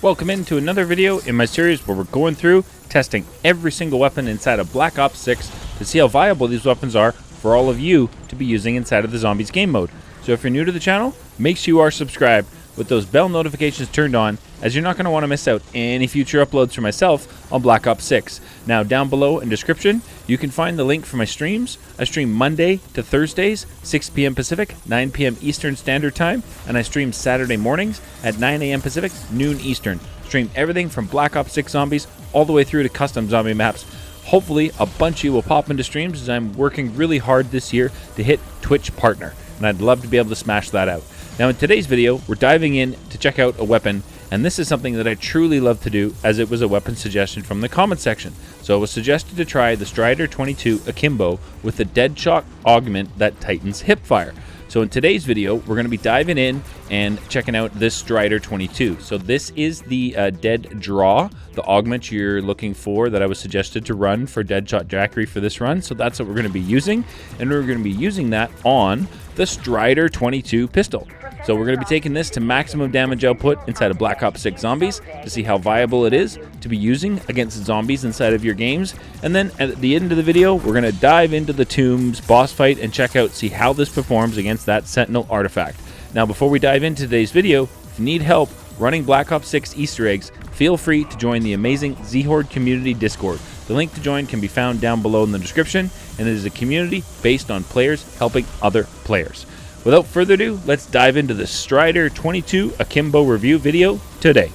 Welcome into another video in my series where we're going through testing every single weapon inside of Black Ops 6 to see how viable these weapons are for all of you to be using inside of the Zombies game mode. So if you're new to the channel, make sure you are subscribed with those bell notifications turned on, as you're not going to want to miss out any future uploads for myself on Black Ops 6. Now down below in description, you can find the link for my streams. I stream Monday to Thursdays, 6 p.m. Pacific, 9 p.m. Eastern Standard Time, and I stream Saturday mornings at 9 a.m. Pacific, noon Eastern. Stream everything from Black Ops 6 Zombies all the way through to custom zombie maps. Hopefully a bunch of you will pop into streams as I'm working really hard this year to hit Twitch Partner, and I'd love to be able to smash that out. Now in today's video, we're diving in to check out a weapon, and this is something that I truly love to do as it was a weapon suggestion from the comment section. So it was suggested to try the Stryder.22 akimbo with the Deadshot augment that tightens hipfire. So in today's video, we're going to be diving in and checking out this Stryder.22. So this is the dead draw, the augment you're looking for that I was suggested to run for Deadshot Jackery for this run. So that's what we're going to be using, and we're going to be using that on the Stryder.22 pistol. So we're going to be taking this to maximum damage output inside of Black Ops 6 Zombies to see how viable it is to be using against zombies inside of your games. And then at the end of the video, we're going to dive into the Tombs boss fight and check out, see how this performs against that Sentinel artifact. Now before we dive into today's video, if you need help running Black Ops 6 Easter eggs, feel free to join the amazing Zhordecommunity Discord. The link to join can be found down below in the description, and it is a community based on players helping other players. Without further ado, let's dive into the Stryder.22 akimbo review video today.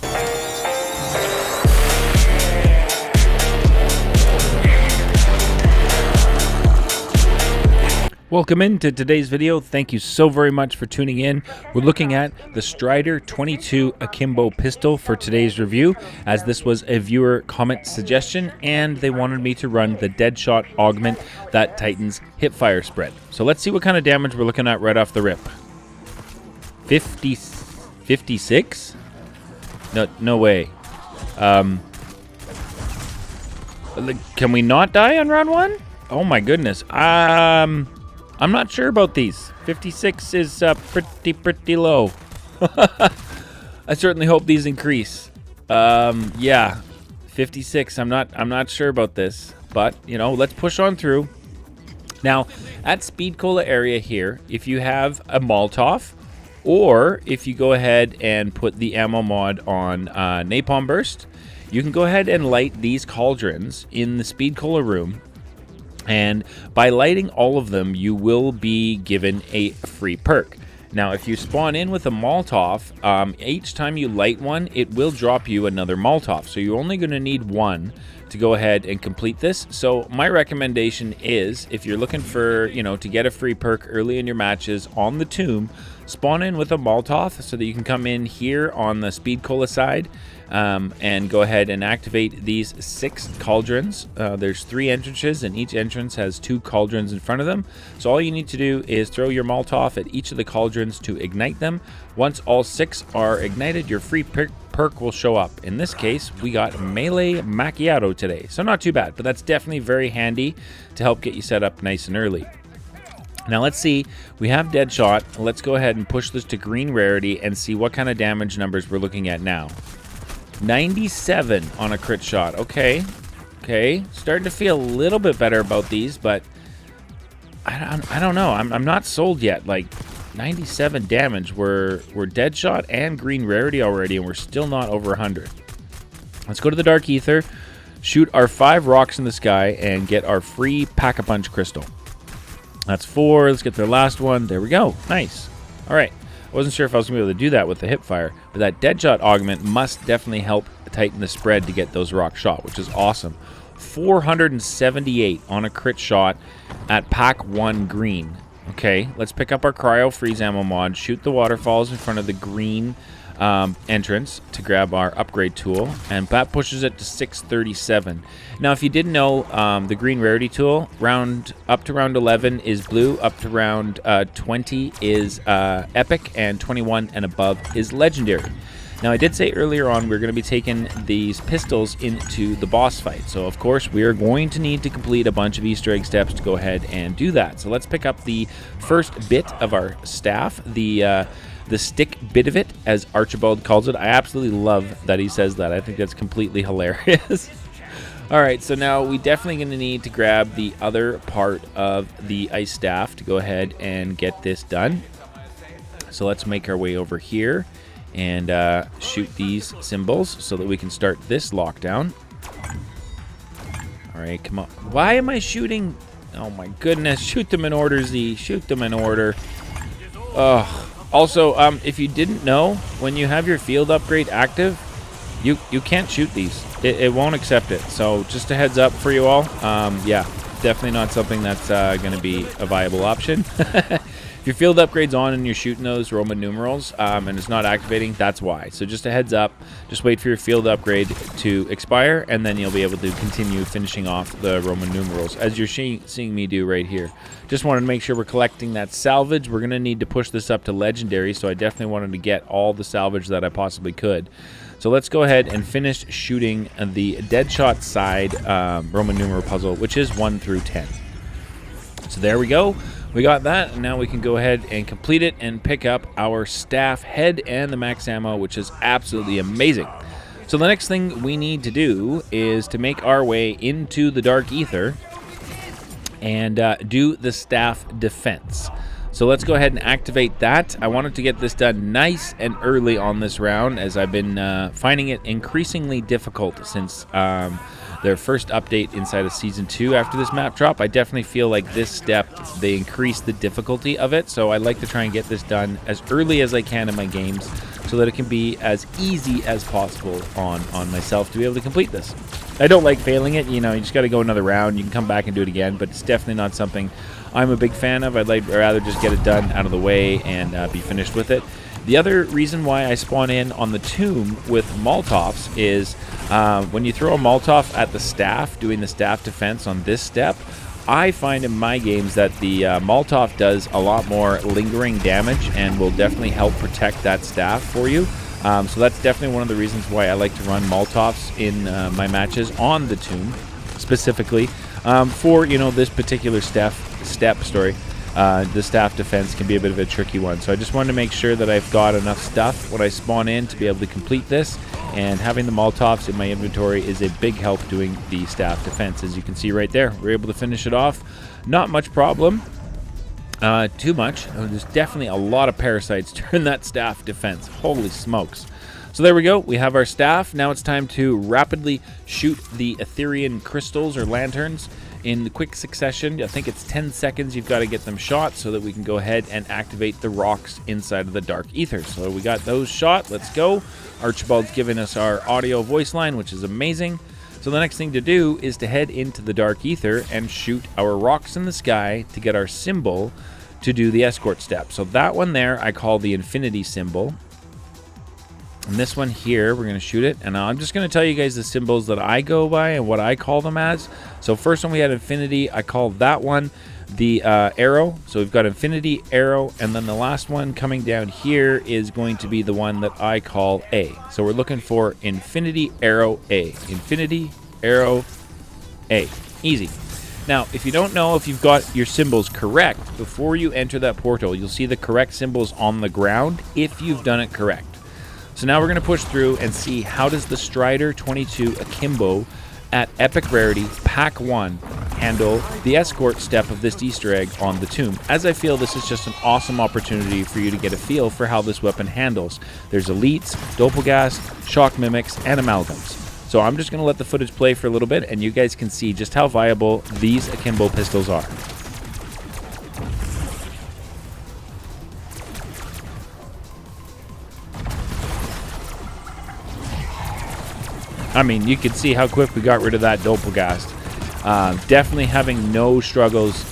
Welcome into today's video. Thank you so very much for tuning in. We're looking at the Stryder.22 akimbo pistol for today's review, as this was a viewer comment suggestion and they wanted me to run the Deadshot augment that tightens hipfire spread. So let's see what kind of damage we're looking at right off the rip. 56? No way. Can we not die on round one? Oh my goodness. I'm not sure about these. 56 is pretty low. I certainly hope these increase. Yeah, 56. I'm not sure about this, but you know, let's push on through. Now, at Speed Cola area here, if you have a Molotov, or if you go ahead and put the ammo mod on Napalm Burst, you can go ahead and light these cauldrons in the Speed Cola room. And by lighting all of them, you will be given a free perk. Now, if you spawn in with a Molotov, each time you light one, it will drop you another Molotov. So you're only going to need one to go ahead and complete this. So my recommendation is, if you're looking for, you know, to get a free perk early in your matches on the Tomb, spawn in with a Molotov so that you can come in here on the Speed Cola side and go ahead and activate these 6 cauldrons. There's 3 entrances, and each entrance has 2 cauldrons in front of them. So all you need to do is throw your Molotov at each of the cauldrons to ignite them. Once all 6 are ignited, your free perk will show up. In this case, we got Melee Macchiato today. So not too bad, but that's definitely very handy to help get you set up nice and early. Now let's see, we have Deadshot. Let's go ahead and push this to green rarity and see what kind of damage numbers we're looking at now. 97 on a crit shot. Okay, starting to feel a little bit better about these, but I don't know. I'm not sold yet. Like 97 damage. We're Deadshot and green rarity already, and we're still not over 100. Let's go to the Dark Ether, shoot our 5 rocks in the sky, and get our free Pack-a-Punch crystal. That's 4. Let's get the last one. There we go. Nice. All right. I wasn't sure if I was going to be able to do that with the hipfire, but that Deadshot augment must definitely help tighten the spread to get those rocks shot, which is awesome. 478 on a crit shot at pack 1 green. Okay, let's pick up our cryo freeze ammo mod, shoot the waterfalls in front of the green entrance to grab our upgrade tool, and that pushes it to 637. Now, if you didn't know, the green rarity tool, up to round 11 is blue, up to round 20 is epic, and 21 and above is legendary. Now, I did say earlier on we're going to be taking these pistols into the boss fight. So, of course, we are going to need to complete a bunch of Easter egg steps to go ahead and do that. So let's pick up the first bit of our staff, the the stick bit of it, as Archibald calls it. I absolutely love that he says that. I think that's completely hilarious. All right, so now we definitely going to need to grab the other part of the ice staff to go ahead and get this done. So let's make our way over here and shoot these symbols so that we can start this lockdown. All right, come on. Why am I shooting? Oh my goodness, shoot them in order, Z. Shoot them in order. Also, if you didn't know, when you have your field upgrade active, you can't shoot these. It won't accept it. So just a heads up for you all. Yeah, definitely not something that's going to be a viable option. If your field upgrade's on and you're shooting those Roman numerals and it's not activating, that's why. So just a heads up. Just wait for your field upgrade to expire, and then you'll be able to continue finishing off the Roman numerals, as you're seeing me do right here. Just wanted to make sure we're collecting that salvage. We're going to need to push this up to legendary, so I definitely wanted to get all the salvage that I possibly could. So let's go ahead and finish shooting the Deadshot side Roman numeral puzzle, which is 1 through 10. So there we go. We got that, and now we can go ahead and complete it and pick up our staff head and the max ammo, which is absolutely amazing. So the next thing we need to do is to make our way into the Dark Aether and do the staff defense. So let's go ahead and activate that. I wanted to get this done nice and early on this round, as I've been finding it increasingly difficult since their first update inside of Season 2 after this map drop. I definitely feel like this step, they increased the difficulty of it, so I like to try and get this done as early as I can in my games so that it can be as easy as possible on myself to be able to complete this. I don't like failing it, you know, you just got to go another round, you can come back and do it again, but it's definitely not something I'm a big fan of. I'd rather just get it done out of the way and be finished with it. The other reason why I spawn in on the tomb with Molotovs is when you throw a Molotov at the staff, doing the staff defense on this step, I find in my games that the Molotov does a lot more lingering damage and will definitely help protect that staff for you. So that's definitely one of the reasons why I like to run Molotovs in my matches on the tomb, specifically for, you know, this particular step. The staff defense can be a bit of a tricky one. So I just wanted to make sure that I've got enough stuff when I spawn in to be able to complete this, and having the Molotovs in my inventory is a big help doing the staff defense. As you can see right there, we're able to finish it off. Not much problem. Too much. There's definitely a lot of parasites during that staff defense. Holy smokes. So there we go. We have our staff. Now it's time to rapidly shoot the Etherean crystals or lanterns in the quick succession. I think it's 10 seconds you've got to get them shot so that we can go ahead and activate the rocks inside of the Dark Aether. So we got those shot. Let's go. Archibald's giving us our audio voice line, which is amazing. So the next thing to do is to head into the Dark Aether and shoot our rocks in the sky to get our symbol to do the escort step. So that one there I call the infinity symbol. And this one here, we're going to shoot it. And I'm just going to tell you guys the symbols that I go by and what I call them as. So first one we had infinity. I call that one the arrow. So we've got infinity, arrow. And then the last one coming down here is going to be the one that I call A. So we're looking for infinity, arrow, A. Infinity, arrow, A. Easy. Now, if you don't know if you've got your symbols correct, before you enter that portal, you'll see the correct symbols on the ground if you've done it correct. So now we're going to push through and see how does the Stryder.22 Akimbo at Epic Rarity Pack 1 handle the escort step of this Easter egg on the tomb, as I feel this is just an awesome opportunity for you to get a feel for how this weapon handles. There's elites, doppelgast, shock mimics, and amalgams. So I'm just going to let the footage play for a little bit and you guys can see just how viable these Akimbo pistols are. I mean, you can see how quick we got rid of that doppelgast. Definitely having no struggles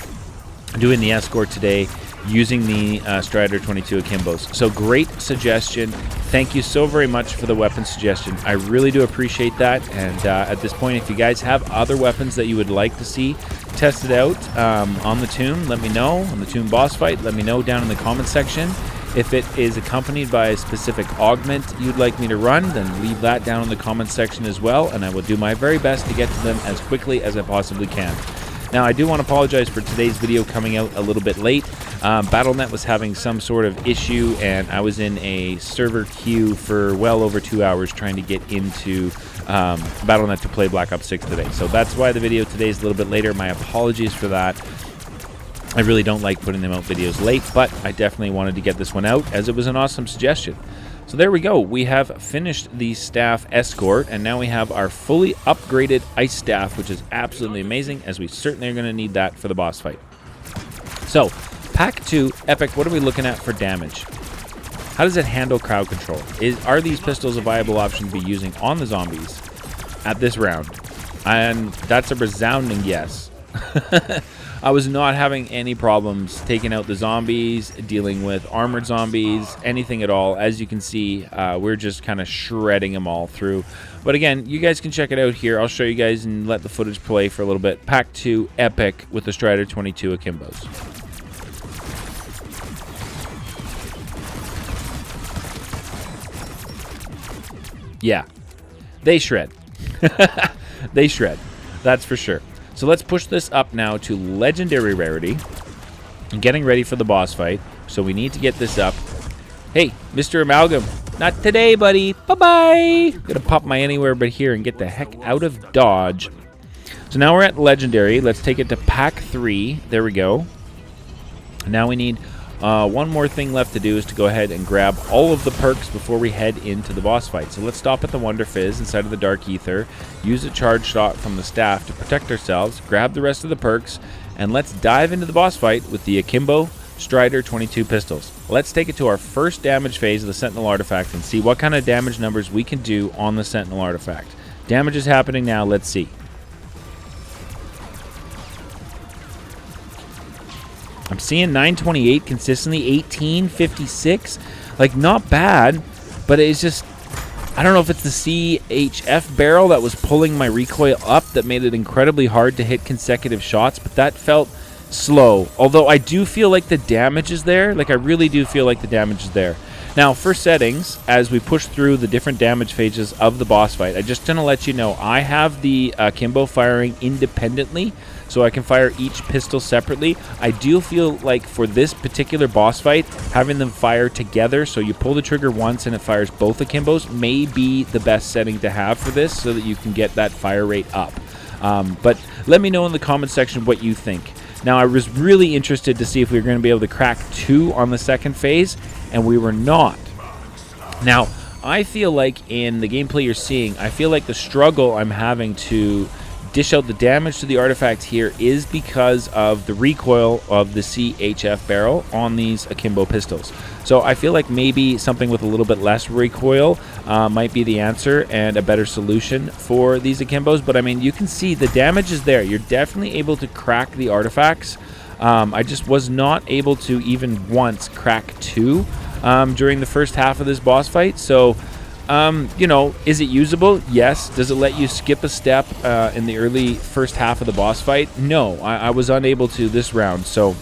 doing the escort today using the Stryder.22 Akimbos. So great suggestion. Thank you so very much for the weapon suggestion. I really do appreciate that. And at this point, if you guys have other weapons that you would like to see tested out on the tomb, let me know. On the tomb boss fight, let me know down in the comment section. If it is accompanied by a specific augment you'd like me to run, then leave that down in the comment section as well, and I will do my very best to get to them as quickly as I possibly can. Now, I do want to apologize for today's video coming out a little bit late. Battle.net was having some sort of issue, and I was in a server queue for well over 2 hours trying to get into Battle.net to play Black Ops 6 today. So that's why the video today is a little bit later. My apologies for that. I really don't like putting them out videos late, but I definitely wanted to get this one out as it was an awesome suggestion. So there we go. We have finished the staff escort, and now we have our fully upgraded ice staff, which is absolutely amazing, as we certainly are going to need that for the boss fight. So, Pack 2, Epic, what are we looking at for damage? How does it handle crowd control? Are these pistols a viable option to be using on the zombies at this round? And that's a resounding yes. I was not having any problems taking out the zombies, dealing with armored zombies, anything at all. As you can see, we're just kind of shredding them all through. But again, you guys can check it out here. I'll show you guys and let the footage play for a little bit. Pack 2 Epic with the Stryder.22 akimbos. Yeah, they shred. They shred. That's for sure. So let's push this up now to legendary rarity and getting ready for the boss fight. So we need to get this up. Hey, Mr. Amalgam, not today, buddy. Bye-bye. I'm gonna pop my anywhere but here and get the heck out of Dodge. So now we're at legendary. Let's take it to pack 3. There we go. Now we need one more thing left to do is to go ahead and grab all of the perks before we head into the boss fight. So let's stop at the Wonder Fizz inside of the Dark Ether, use a charge shot from the staff to protect ourselves, grab the rest of the perks, and let's dive into the boss fight with the Akimbo Stryder.22 pistols. Let's take it to our first damage phase of the Sentinel artifact and see what kind of damage numbers we can do on the Sentinel artifact. Damage is happening now. Let's see. I'm seeing 928 consistently, 1856. Like, not bad, but it's just, I don't know if it's the CHF barrel that was pulling my recoil up that made it incredibly hard to hit consecutive shots, but that felt slow. Although I do feel like the damage is there. Like, I really do feel like the damage is there. Now, for settings, as we push through the different damage phases of the boss fight, I just want to let you know, I have the Akimbo firing independently, so I can fire each pistol separately. I do feel like for this particular boss fight, having them fire together, so you pull the trigger once and it fires both Akimbos, may be the best setting to have for this so that you can get that fire rate up. But let me know in the comment section what you think. Now, I was really interested to see if we were going to be able to crack 2 on the second phase, and we were not. Now, I feel like in the gameplay you're seeing, I feel like the struggle I'm having to dish out the damage to the artifact here is because of the recoil of the CHF barrel on these Akimbo pistols. So I feel like maybe something with a little bit less recoil might be the answer and a better solution for these Akimbos. But I mean, you can see the damage is there. You're definitely able to crack the artifacts. I just was not able to even once crack 2 during the first half of this boss fight. So you know, is it usable? Yes. Does it let you skip a step in the early first half of the boss fight? No, I was unable to this round. So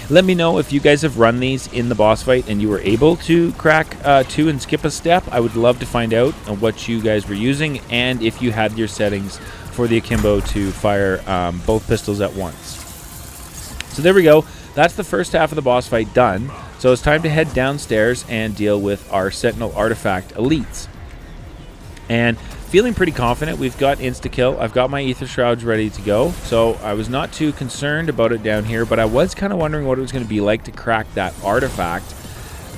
let me know if you guys have run these in the boss fight and you were able to crack 2 and skip a step. I would love to find out what you guys were using and if you had your settings for the Akimbo to fire both pistols at once. So there we go. That's the first half of the boss fight done. So it's time to head downstairs and deal with our Sentinel artifact elites. And feeling pretty confident, we've got insta-kill. I've got my Ether Shrouds ready to go. So I was not too concerned about it down here, but I was kind of wondering what it was going to be like to crack that artifact,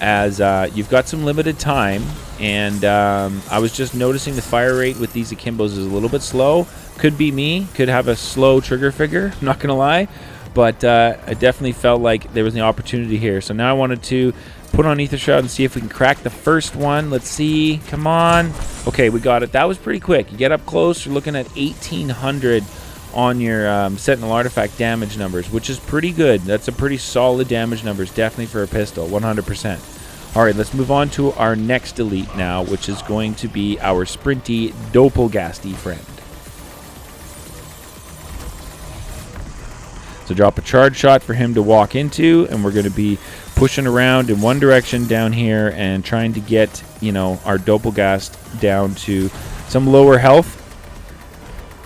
as you've got some limited time. And I was just noticing the fire rate with these Akimbos is a little bit slow. Could be me, could have a slow trigger figure, not going to lie. But I definitely felt like there was an opportunity here. So now I wanted to put on Ether Shroud and see if we can crack the first one. Let's see. Come on. Okay, we got it. That was pretty quick. You get up close, you're looking at 1,800 on your Sentinel artifact damage numbers, which is pretty good. That's a pretty solid damage numbers, definitely for a pistol, 100%. All right, let's move on to our next elite now, which is going to be our sprinty Doppelgasty friend. So drop a charge shot for him to walk into, and we're going to be pushing around in one direction down here and trying to get, you know, our Doppelgast down to some lower health.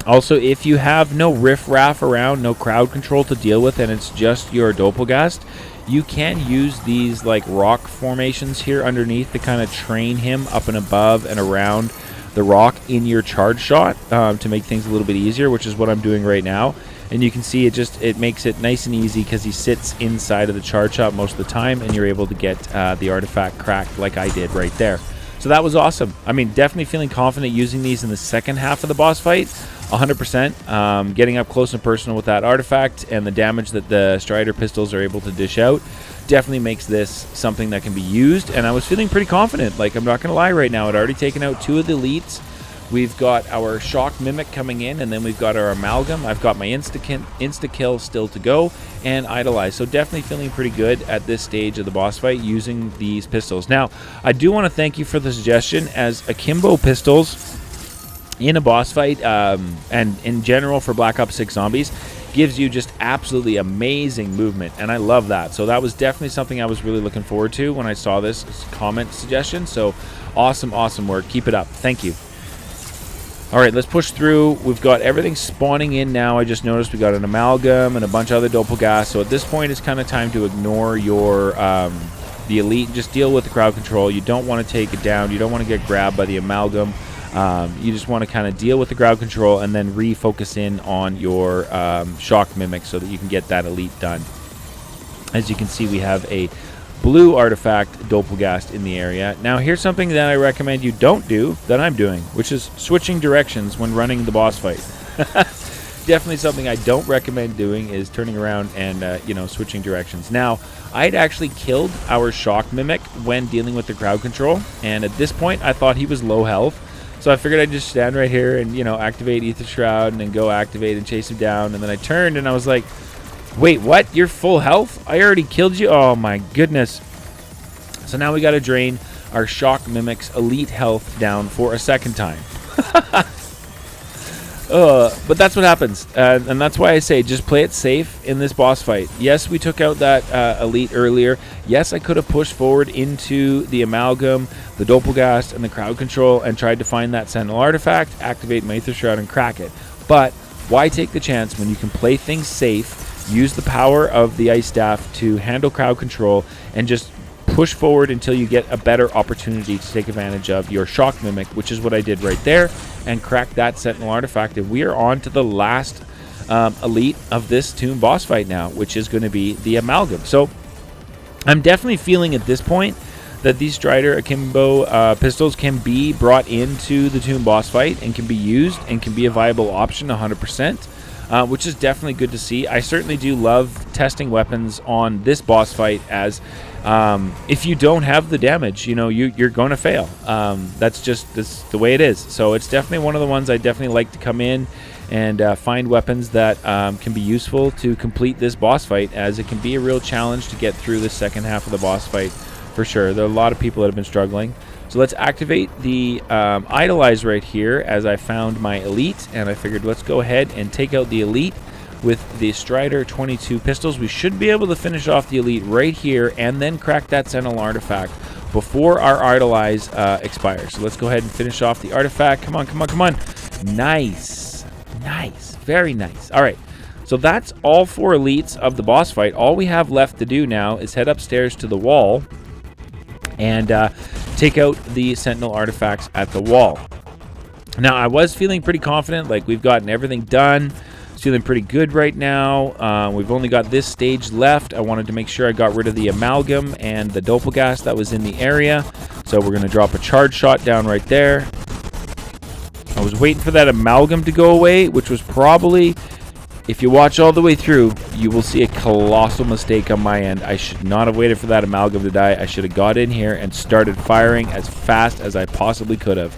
Also, if you have no riff-raff around, no crowd control to deal with, and it's just your Doppelgast, you can use these like rock formations here underneath to kind of train him up and above and around the rock in your charge shot to make things a little bit easier, which is what I'm doing right now. And you can see it makes it nice and easy because he sits inside of the charge shot most of the time, and you're able to get the artifact cracked like I did right there. So that was awesome. I mean, definitely feeling confident using these in the second half of the boss fight. 100%. Getting up close and personal with that artifact and the damage that the Stryder pistols are able to dish out definitely makes this something that can be used. And I was feeling pretty confident. Like, I'm not going to lie right now. I'd already taken out 2 of the elites. We've got our Shock Mimic coming in, and then we've got our Amalgam. I've got my Insta-Kill still to go, and Idolize. So definitely feeling pretty good at this stage of the boss fight using these pistols. Now, I do want to thank you for the suggestion, as akimbo pistols in a boss fight, and in general for Black Ops 6 Zombies, gives you just absolutely amazing movement, and I love that. So that was definitely something I was really looking forward to when I saw this comment suggestion. So awesome, awesome work. Keep it up. Thank you. All right, let's push through. We've got everything spawning in now. I just noticed we got an Amalgam and a bunch of other Doppelgas. So at this point, it's kind of time to ignore your the elite. Just deal with the crowd control. You don't want to take it down. You don't want to get grabbed by the Amalgam. You just want to kind of deal with the crowd control and then refocus in on your Shock Mimic so that you can get that elite done. As you can see, we have a blue artifact Doppelgast in the area. Now, here's something that I recommend you don't do that I'm doing, which is switching directions when running the boss fight. Definitely something I don't recommend doing is turning around and, switching directions. Now, I'd actually killed our Shock Mimic when dealing with the crowd control, and at this point, I thought he was low health. So I figured I'd just stand right here and, activate Ether Shroud and then go activate and chase him down. And then I turned and I was like, wait, what? You're full health? I already killed you? Oh my goodness. So now we got to drain our Shock Mimic's elite health down for a second time. But that's what happens. And that's why I say just play it safe in this boss fight. Yes, we took out that elite earlier. Yes, I could have pushed forward into the Amalgam, the Doppelgast, and the crowd control and tried to find that Sentinel artifact, activate my Aether Shroud, and crack it. But why take the chance when you can play things safe, use the power of the Ice Staff to handle crowd control, and just push forward until you get a better opportunity to take advantage of your Shock Mimic, which is what I did right there, and crack that Sentinel artifact. And we are on to the last elite of this Tomb boss fight now, which is going to be the Amalgam. So I'm definitely feeling at this point that these Stryder akimbo pistols can be brought into the Tomb boss fight and can be used and can be a viable option 100%, which is definitely good to see. I certainly do love testing weapons on this boss fight, as if you don't have the damage, you're going to fail. That's the way it is. So it's definitely one of the ones I definitely like to come in and find weapons that can be useful to complete this boss fight, as it can be a real challenge to get through the second half of the boss fight for sure. There are a lot of people that have been struggling. So let's activate the Idolize right here, as I found my elite, and I figured let's go ahead and take out the elite with the Stryder.22 pistols. We should be able to finish off the elite right here and then crack that Sentinel artifact before our Idolize expires. So let's go ahead and finish off the artifact. Come on, come on, come on. Nice. Nice. Very nice. All right. So that's all 4 elites of the boss fight. All we have left to do now is head upstairs to the wall and take out the Sentinel artifacts at the wall. Now, I was feeling pretty confident, like we've gotten everything done. Feeling pretty good right now. We've only got this stage left. I wanted to make sure I got rid of the Amalgam and the Doppelgast that was in the area. So we're going to drop a charge shot down right there. I was waiting for that Amalgam to go away, which was probably, if you watch all the way through, you will see a colossal mistake on my end. I should not have waited for that Amalgam to die. I should have got in here and started firing as fast as I possibly could have.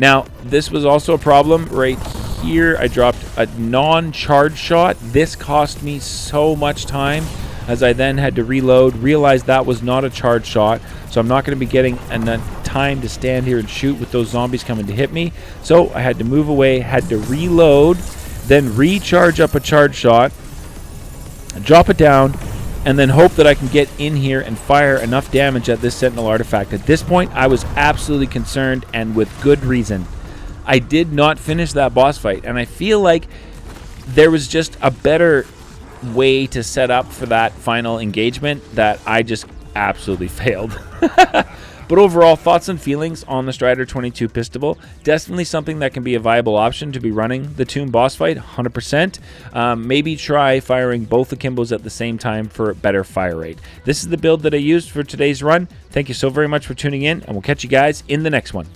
Now, this was also a problem right here. I dropped a non-charge shot. This cost me so much time, as I then had to reload, realized that was not a charge shot, so I'm not going to be getting enough time to stand here and shoot with those zombies coming to hit me. So I had to move away, had to reload, then recharge up a charge shot, drop it down, and then hope that I can get in here and fire enough damage at this Sentinel artifact. At this point, I was absolutely concerned, and with good reason. I did not finish that boss fight, and I feel like there was just a better way to set up for that final engagement that I just absolutely failed. But overall, thoughts and feelings on the Stryder.22 Pistol. Definitely something that can be a viable option to be running the Tomb boss fight, 100%. Maybe try firing both akimbos at the same time for better fire rate. This is the build that I used for today's run. Thank you so very much for tuning in, and we'll catch you guys in the next one.